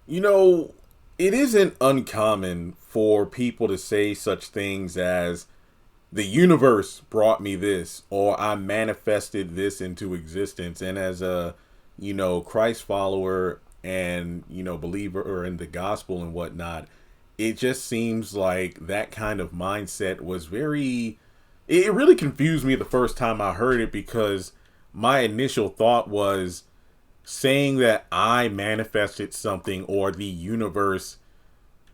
You know, it isn't uncommon for people to say such things as the universe brought me this or I manifested this into existence. And as a, Christ follower and, believer or in the gospel and whatnot, it just seems like that kind of mindset was very, it really confused me the first time I heard it because my initial thought was saying that I manifested something or the universe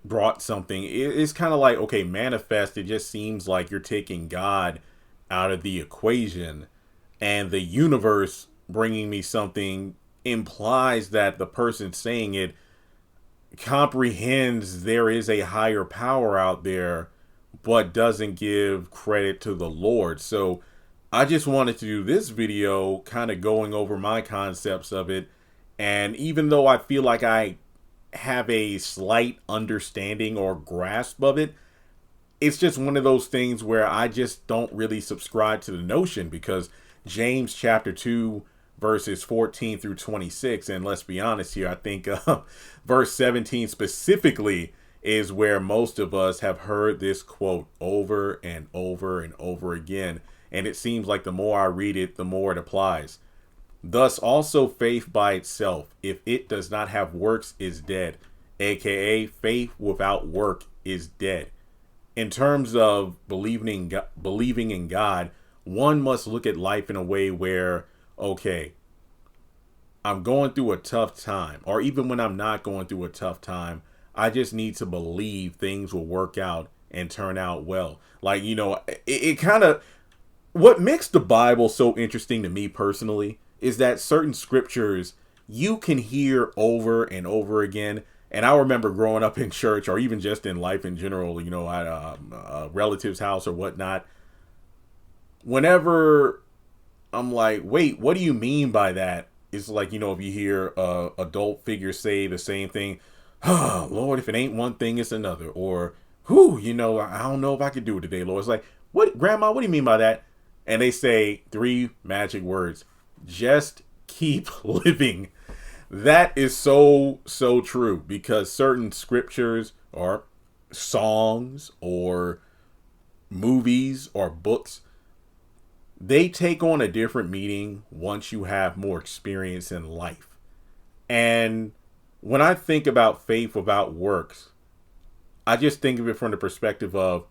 brought something. It's kind of like, okay, manifest, it just seems like you're taking God out of the equation, and the universe bringing me something implies that the person saying it comprehends there is a higher power out there, but doesn't give credit to the Lord. So I just wanted to do this video kind of going over my concepts of it. And even though I feel like I have a slight understanding or grasp of it, it's just one of those things where I just don't really subscribe to the notion because James chapter 2 verses 14 through 26, and let's be honest here, I think verse 17 specifically is where most of us have heard this quote over and over and over again, and it seems like the more I read it, the more it applies. Thus also faith by itself, if it does not have works, is dead, aka faith without work is dead. In terms of believing in God, one must look at life in a way where, okay, I'm going through a tough time, or even when I'm not going through a tough time, I just need to believe things will work out and turn out well. Like, it kind of, what makes the Bible so interesting to me personally is that certain scriptures you can hear over and over again. And I remember growing up in church or even just in life in general, at a relative's house or whatnot. Whenever I'm like, wait, what do you mean by that? It's like, if you hear adult figures say the same thing, oh, Lord, if it ain't one thing, it's another. Or, whew, I don't know if I could do it today, Lord. It's like, what, Grandma, what do you mean by that? And they say three magic words: just keep living. That is so, so true because certain scriptures or songs or movies or books, they take on a different meaning once you have more experience in life. And when I think about faith without works, I just think of it from the perspective of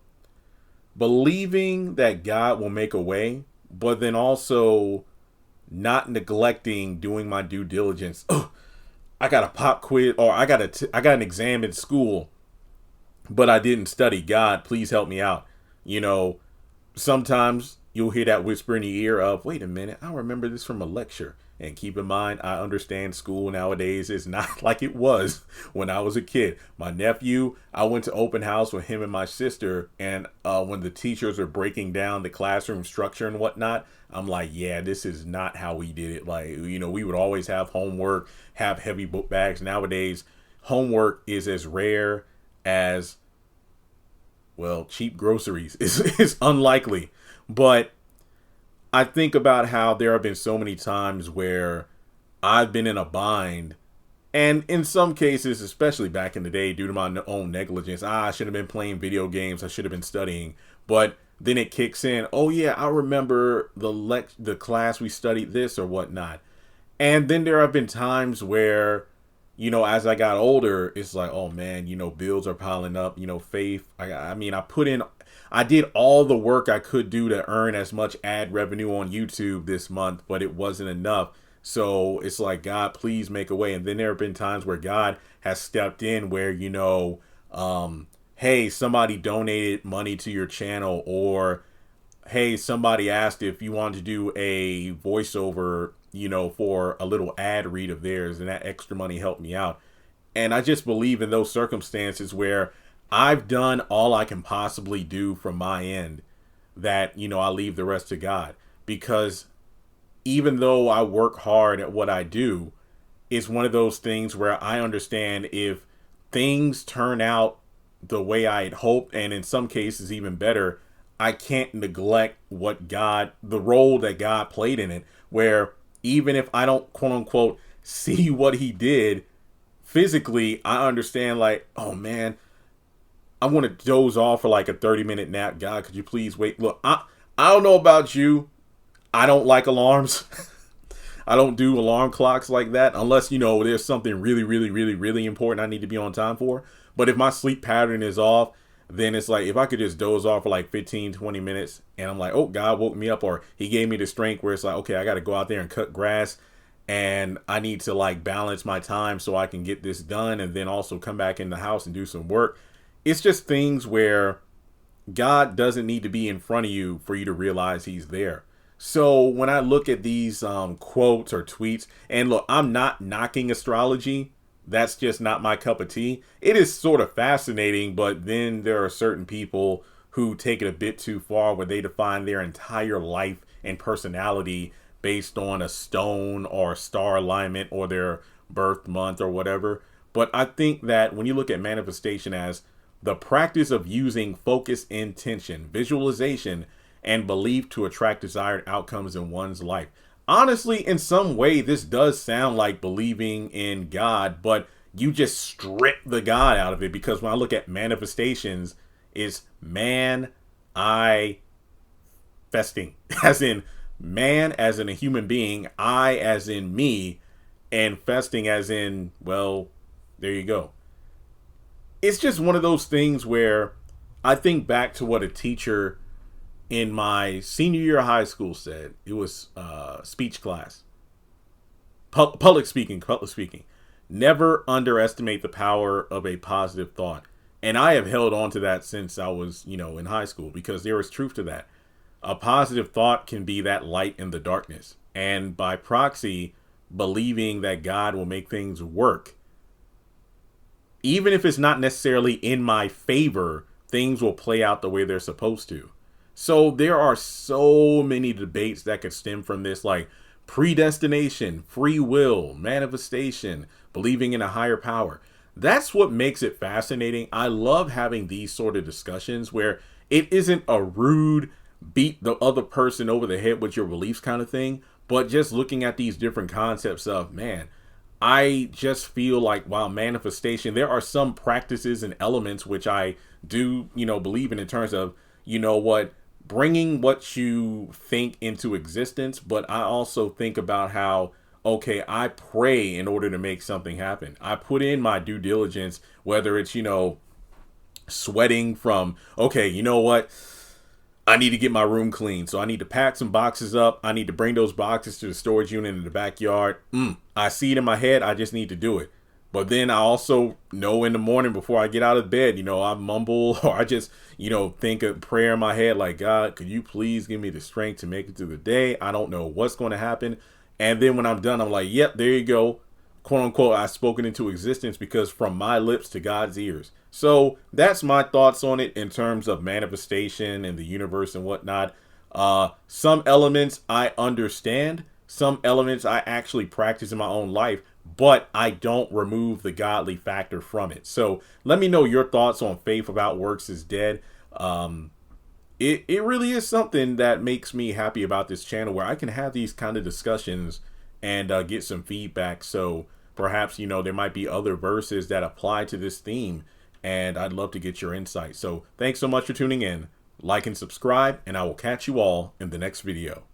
believing that God will make a way, but then also not neglecting doing my due diligence. Oh, I got a pop quiz, or I got an exam in school, but I didn't study. God, please help me out. You know, Sometimes you'll hear that whisper in the ear of, wait a minute, I remember this from a lecture. And keep in mind, I understand school nowadays is not like it was when I was a kid. My nephew, I went to open house with him and my sister. And when the teachers are breaking down the classroom structure and whatnot, I'm like, yeah, this is not how we did it. Like, we would always have homework, have heavy book bags. Nowadays, homework is as rare as, well, cheap groceries. It's unlikely. But I think about how there have been so many times where I've been in a bind. And in some cases, especially back in the day, due to my own negligence, I should have been playing video games. I should have been studying. But then it kicks in. Oh yeah, I remember the class we studied this or whatnot. And then there have been times where, as I got older, it's like, oh man, bills are piling up. Faith. I did all the work I could do to earn as much ad revenue on YouTube this month, but it wasn't enough. So it's like, God, please make a way. And then there have been times where God has stepped in where, hey, somebody donated money to your channel, or hey, somebody asked if you wanted to do a voiceover, for a little ad read of theirs, and that extra money helped me out. And I just believe in those circumstances where I've done all I can possibly do from my end, that, I leave the rest to God. Because even though I work hard at what I do, it's one of those things where I understand if things turn out the way I had hoped, and in some cases even better, I can't neglect the role that God played in it, where even if I don't quote unquote see what he did physically, I understand like, oh man, I want to doze off for like a 30-minute nap. God, could you please wait? Look, I don't know about you. I don't like alarms. I don't do alarm clocks like that unless, there's something really, really, really, really important I need to be on time for. But if my sleep pattern is off, then it's like if I could just doze off for like 15, 20 minutes and I'm like, oh, God woke me up, or he gave me the strength where it's like, okay, I got to go out there and cut grass and I need to like balance my time so I can get this done and then also come back in the house and do some work. It's just things where God doesn't need to be in front of you for you to realize he's there. So when I look at these quotes or tweets, and look, I'm not knocking astrology. That's just not my cup of tea. It is sort of fascinating, but then there are certain people who take it a bit too far where they define their entire life and personality based on a stone or star alignment or their birth month or whatever. But I think that when you look at manifestation as the practice of using focus, intention, visualization, and belief to attract desired outcomes in one's life. Honestly, in some way, this does sound like believing in God, but you just strip the God out of it, because when I look at manifestations, it's man, I, festing, as in man, as in a human being, I, as in me, and festing, as in, well, there you go. It's just one of those things where I think back to what a teacher in my senior year of high school said. It was speech class. Public speaking. Never underestimate the power of a positive thought. And I have held on to that since I was, in high school, because there is truth to that. A positive thought can be that light in the darkness. And by proxy, believing that God will make things work, even if it's not necessarily in my favor, things will play out the way they're supposed to. So there are so many debates that could stem from this, like predestination, free will, manifestation, believing in a higher power. That's what makes it fascinating. I love having these sort of discussions where it isn't a rude beat the other person over the head with your beliefs kind of thing, but just looking at these different concepts of, man, I just feel like, while manifestation, there are some practices and elements which I do, believe in terms of, bringing what you think into existence. But I also think about how, okay, I pray in order to make something happen. I put in my due diligence, whether it's, sweating from, okay, I need to get my room clean. So I need to pack some boxes up. I need to bring those boxes to the storage unit in the backyard. I see it in my head. I just need to do it. But then I also know in the morning before I get out of bed, I mumble, or I just, think a prayer in my head like, God, could you please give me the strength to make it through the day? I don't know what's going to happen. And then when I'm done, I'm like, yep, there you go. Quote unquote, I've spoken into existence, because from my lips to God's ears. So that's my thoughts on it in terms of manifestation and the universe and whatnot. Some elements I understand. Some elements I actually practice in my own life, but I don't remove the godly factor from it. So let me know your thoughts on faith without works is dead. It really is something that makes me happy about this channel, where I can have these kind of discussions and get some feedback. So perhaps, there might be other verses that apply to this theme, and I'd love to get your insight. So thanks so much for tuning in. Like and subscribe, and I will catch you all in the next video.